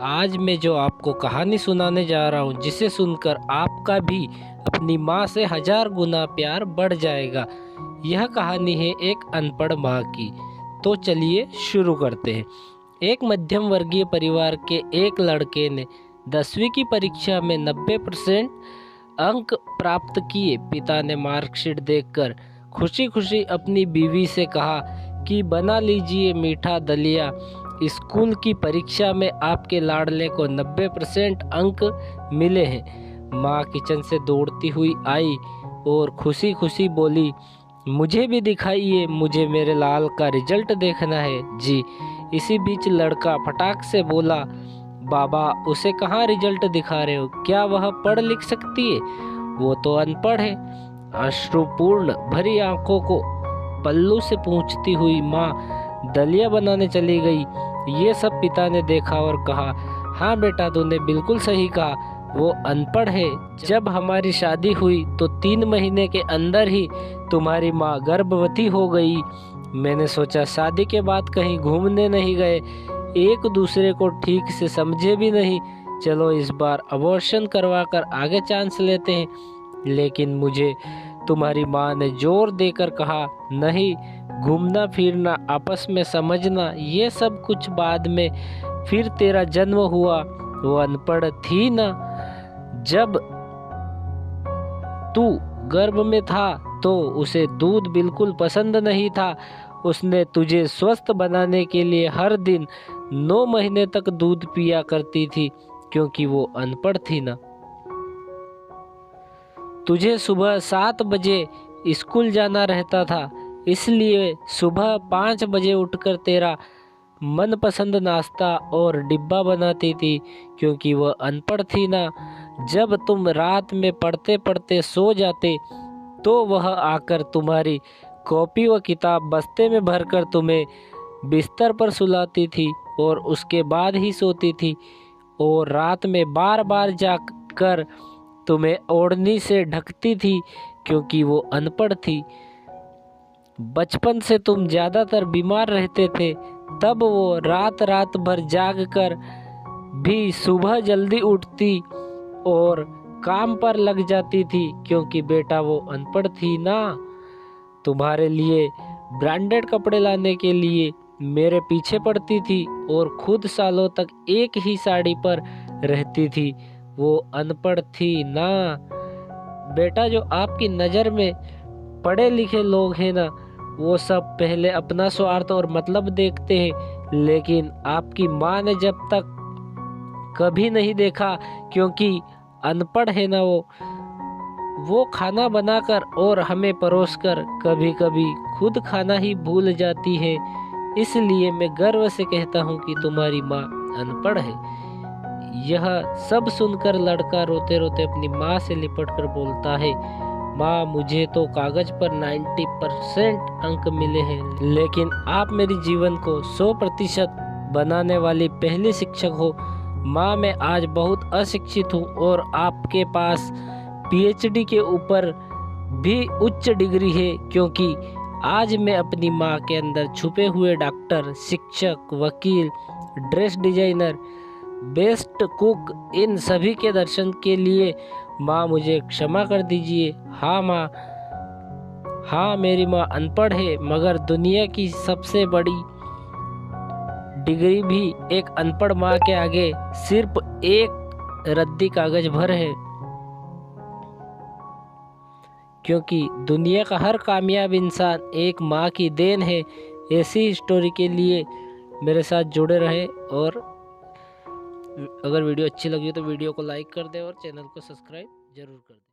आज मैं जो आपको कहानी सुनाने जा रहा हूँ, जिसे सुनकर आपका भी अपनी माँ से 1000 गुना प्यार बढ़ जाएगा। यह कहानी है एक अनपढ़ माँ की। तो चलिए शुरू करते हैं। एक मध्यम वर्गीय परिवार के एक लड़के ने 10वीं की परीक्षा में 90% अंक प्राप्त किए। पिता ने मार्कशीट देखकर खुशी खुशी अपनी बीवी से कहा कि बना लीजिए मीठा दलिया, स्कूल की परीक्षा में आपके लाडले को 90% अंक मिले हैं। माँ किचन से दौड़ती हुई आई और खुशी खुशी बोली, मुझे भी दिखाइए, मुझे मेरे लाल का रिजल्ट देखना है जी। इसी बीच लड़का फटाक से बोला, बाबा उसे कहाँ रिजल्ट दिखा रहे हो, क्या वह पढ़ लिख सकती है? वो तो अनपढ़ है। अश्रुपूर्ण भरी आंखों को पल्लू से पूछती हुई माँ दलिया बनाने चली गई। ये सब पिता ने देखा और कहा, हाँ बेटा तूने बिल्कुल सही कहा, वो अनपढ़ है। जब हमारी शादी हुई तो 3 महीने के अंदर ही तुम्हारी माँ गर्भवती हो गई। मैंने सोचा शादी के बाद कहीं घूमने नहीं गए, एक दूसरे को ठीक से समझे भी नहीं, चलो इस बार अबॉर्शन करवा कर आगे चांस लेते हैं। लेकिन मुझे तुम्हारी माँ ने जोर देकर कहा, नहीं, घूमना फिरना आपस में समझना ये सब कुछ बाद में। फिर तेरा जन्म हुआ, वो अनपढ़ थी ना। जब तू गर्भ में था तो उसे दूध बिल्कुल पसंद नहीं था। उसने तुझे स्वस्थ बनाने के लिए हर दिन 9 महीने तक दूध पिया करती थी, क्योंकि वो अनपढ़ थी ना। तुझे सुबह 7 बजे स्कूल जाना रहता था, इसलिए सुबह 5 बजे उठकर तेरा मनपसंद नाश्ता और डिब्बा बनाती थी, क्योंकि वह अनपढ़ थी ना। जब तुम रात में पढ़ते पढ़ते सो जाते तो वह आकर तुम्हारी कॉपी व किताब बस्ते में भरकर तुम्हें बिस्तर पर सुलाती थी और उसके बाद ही सोती थी, और रात में बार बार जाकर तुम्हें ओढ़नी से ढकती थी, क्योंकि वो अनपढ़ थी। बचपन से तुम ज़्यादातर बीमार रहते थे, तब वो रात रात भर जाग कर भी सुबह जल्दी उठती और काम पर लग जाती थी, क्योंकि बेटा वो अनपढ़ थी ना। तुम्हारे लिए ब्रांडेड कपड़े लाने के लिए मेरे पीछे पड़ती थी और खुद सालों तक एक ही साड़ी पर रहती थी, वो अनपढ़ थी ना। बेटा जो आपकी नज़र में पढ़े लिखे लोग हैं ना, वो सब पहले अपना स्वार्थ और मतलब देखते हैं, लेकिन आपकी माँ ने जब तक कभी नहीं देखा, क्योंकि अनपढ़ है ना वो खाना बनाकर और हमें परोसकर कभी कभी खुद खाना ही भूल जाती है। इसलिए मैं गर्व से कहता हूँ कि तुम्हारी माँ अनपढ़ है। यह सब सुनकर लड़का रोते रोते अपनी माँ से लिपट कर बोलता है, माँ मुझे तो कागज पर 90% अंक मिले हैं, लेकिन आप मेरे जीवन को 100% बनाने वाली पहली शिक्षक हो। माँ मैं आज बहुत अशिक्षित हूँ और आपके पास PhD के ऊपर भी उच्च डिग्री है, क्योंकि आज मैं अपनी माँ के अंदर छुपे हुए डॉक्टर, शिक्षक, वकील, ड्रेस डिजाइनर, बेस्ट कुक, इन सभी के दर्शन के लिए माँ मुझे क्षमा कर दीजिए। हाँ माँ, हाँ मेरी माँ अनपढ़ है, मगर दुनिया की सबसे बड़ी डिग्री भी एक अनपढ़ माँ के आगे सिर्फ एक रद्दी कागज भर है। क्योंकि दुनिया का हर कामयाब इंसान एक माँ की देन है। ऐसी स्टोरी के लिए मेरे साथ जुड़े रहे, और अगर वीडियो अच्छी लगी तो वीडियो को लाइक कर दें और चैनल को सब्सक्राइब जरूर कर दें।